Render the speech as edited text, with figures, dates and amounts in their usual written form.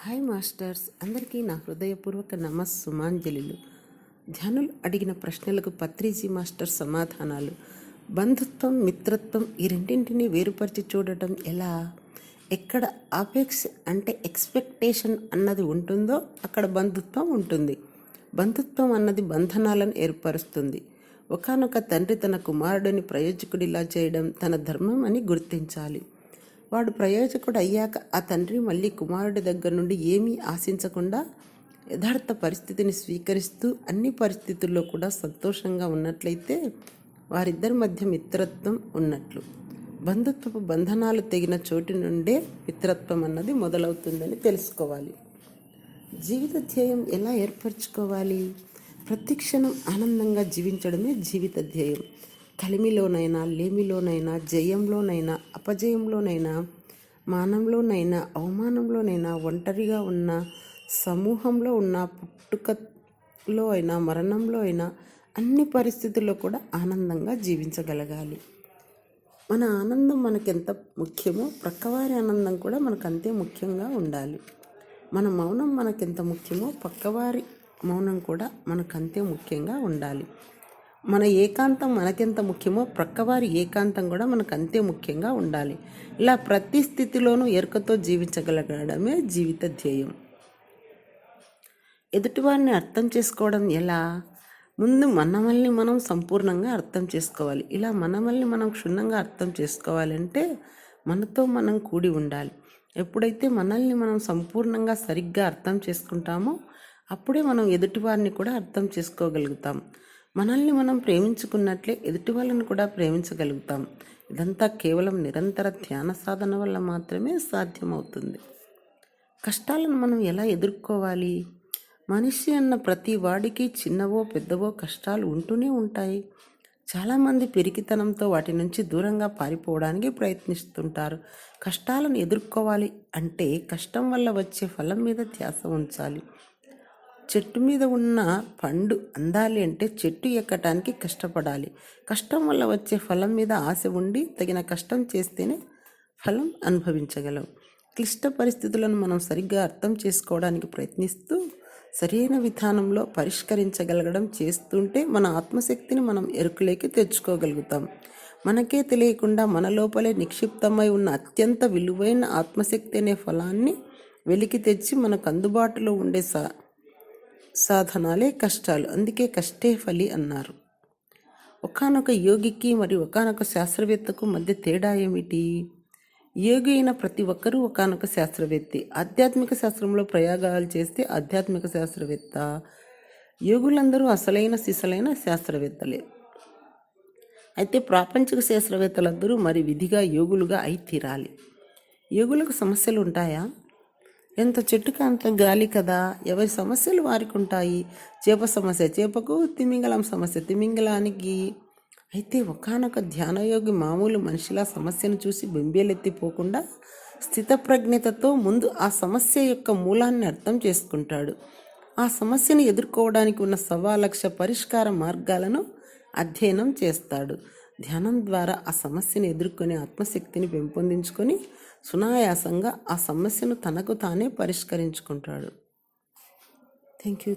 Hi masters, అందరికీ నా హృదయపూర్వక సుమాంజలిలు. ధ్యానులు అడిగిన ప్రశ్నలకు పత్రిజీ మాస్టర్ సమాధానాలు. బంధుత్వం, మిత్రత్వం ఈ రెండింటినీ వేరుపరిచి చూడటం ఎలా? ఎక్కడ అపేక్ష అంటే ఎక్స్పెక్టేషన్ అన్నది ఉంటుందో అక్కడ బంధుత్వం ఉంటుంది. బంధుత్వం అన్నది బంధనాలను ఏర్పరుస్తుంది. ఒకానొక తండ్రి తన కుమారుడిని ప్రయోజకుడిలా చేయడం తన ధర్మం అని గుర్తించాలి. వాడు ప్రయోజకుడు అయ్యాక ఆ తండ్రి మళ్ళీ కుమారుడి దగ్గర నుండి ఏమీ ఆశించకుండా యథార్థ పరిస్థితిని స్వీకరిస్తూ అన్ని పరిస్థితుల్లో కూడా సంతోషంగా ఉన్నట్లయితే వారిద్దరి మధ్య మిత్రత్వం ఉన్నట్లు. బంధుత్వపు బంధనాలు తెగిన చోటు నుండే మిత్రత్వం అన్నది మొదలవుతుందని తెలుసుకోవాలి. జీవిత ధ్యేయం ఎలా ఏర్పరచుకోవాలి? ప్రతి క్షణం ఆనందంగా జీవించడమే జీవిత ధ్యేయం. కలిమిలోనైనా, లేమిలోనైనా, జయంలోనైనా, అపజయంలోనైనా, మానంలోనైనా, అవమానంలోనైనా, ఒంటరిగా ఉన్న, సమూహంలో ఉన్న, పుట్టుకలో అయినా, మరణంలో అయినా, అన్ని పరిస్థితుల్లో కూడా ఆనందంగా జీవించగలగాలి. మన ఆనందం మనకెంత ముఖ్యమో ప్రక్కవారి ఆనందం కూడా మనకు అంతే ముఖ్యంగా ఉండాలి. మన మౌనం మనకెంత ముఖ్యమో పక్కవారి మౌనం కూడా మనకంతే ముఖ్యంగా ఉండాలి. మన ఏకాంతం మనకెంత ముఖ్యమో ప్రక్కవారి ఏకాంతం కూడా మనకు అంతే ముఖ్యంగా ఉండాలి. ఇలా ప్రతి స్థితిలోనూ ఎరుకతో జీవించగలగడమే జీవిత ధ్యేయం. ఎదుటివారిని అర్థం చేసుకోవడం ఎలా? ముందు మనల్ని మనం సంపూర్ణంగా అర్థం చేసుకోవాలి. ఇలా మనల్ని మనం క్షుణ్ణంగా అర్థం చేసుకోవాలంటే మనతో మనం కూడి ఉండాలి. ఎప్పుడైతే మనల్ని మనం సంపూర్ణంగా సరిగ్గా అర్థం చేసుకుంటామో అప్పుడే మనం ఎదుటివారిని కూడా అర్థం చేసుకోగలుగుతాం. మనల్ని మనం ప్రేమించుకున్నట్లే ఎదుటి వాళ్ళని కూడా ప్రేమించగలుగుతాం. ఇదంతా కేవలం నిరంతర ధ్యాన సాధన వల్ల మాత్రమే సాధ్యమవుతుంది. కష్టాలను మనం ఎలా ఎదుర్కోవాలి? మనిషి అన్న ప్రతి వాడికి చిన్నవో పెద్దవో కష్టాలు ఉంటూనే ఉంటాయి. చాలామంది పిరికితనంతో వాటి నుంచి దూరంగా పారిపోవడానికి ప్రయత్నిస్తుంటారు. కష్టాలను ఎదుర్కోవాలి అంటే కష్టం వల్ల వచ్చే ఫలం మీద ధ్యాస ఉంచాలి. చెట్టు మీద ఉన్న పండు అందాలి అంటే చెట్టు ఎక్కటానికి కష్టపడాలి. కష్టం వల్ల వచ్చే ఫలం మీద ఆశ ఉండి తగిన కష్టం చేస్తేనే ఫలం అనుభవించగలం. క్లిష్ట పరిస్థితులను మనం సరిగ్గా అర్థం చేసుకోవడానికి ప్రయత్నిస్తూ సరైన విధానంలో పరిష్కరించగలగడం చేస్తుంటే మన ఆత్మశక్తిని మనం ఎరుకులోకి తెచ్చుకోగలుగుతాం. మనకే తెలియకుండా మన లోపలే నిక్షిప్తమై ఉన్న అత్యంత విలువైన ఆత్మశక్తి అనే ఫలాన్ని వెలికి తెచ్చి మనకు అందుబాటులో ఉండే సాధనాలే కష్టాలు. అందుకే కష్టే ఫలి అన్నారు. ఒకానొక యోగికి మరియు ఒకానొక శాస్త్రవేత్తకు మధ్య తేడా ఏమిటి? యోగి అయిన ప్రతి ఒక్కరూ ఒకానొక శాస్త్రవేత్తే. ఆధ్యాత్మిక శాస్త్రంలో ప్రయోగాలు చేస్తే ఆధ్యాత్మిక శాస్త్రవేత్త. యోగులందరూ అసలైన సిసలైన శాస్త్రవేత్తలే. అయితే ప్రాపంచిక శాస్త్రవేత్తలందరూ మరి విధిగా యోగులుగా అయి తీరాలి. యోగులకు సమస్యలు ఉంటాయా? ఎంత చెట్టుకు అంత గాలి కదా. ఎవరి సమస్యలు వారికి ఉంటాయి. చేప సమస్య చేపకు, తిమింగలం సమస్య తిమింగలానికి. అయితే ఒకానొక ధ్యానయోగి మామూలు మనిషిలా సమస్యను చూసి బెంబేలెత్తిపోకుండా స్థితప్రజ్ఞతతో ముందు ఆ సమస్య యొక్క మూలాన్ని అర్థం చేసుకుంటాడు. ఆ సమస్యను ఎదుర్కోవడానికి ఉన్న 1,00,000 పరిష్కార మార్గాలను అధ్యయనం చేస్తాడు. ధ్యానం ద్వారా ఆ సమస్యను ఎదుర్కొని ఆత్మశక్తిని పెంపొందించుకొని సునాయాసంగా ఆ సమస్యను తనకు తానే పరిష్కరించుకుంటాడు. Thank you.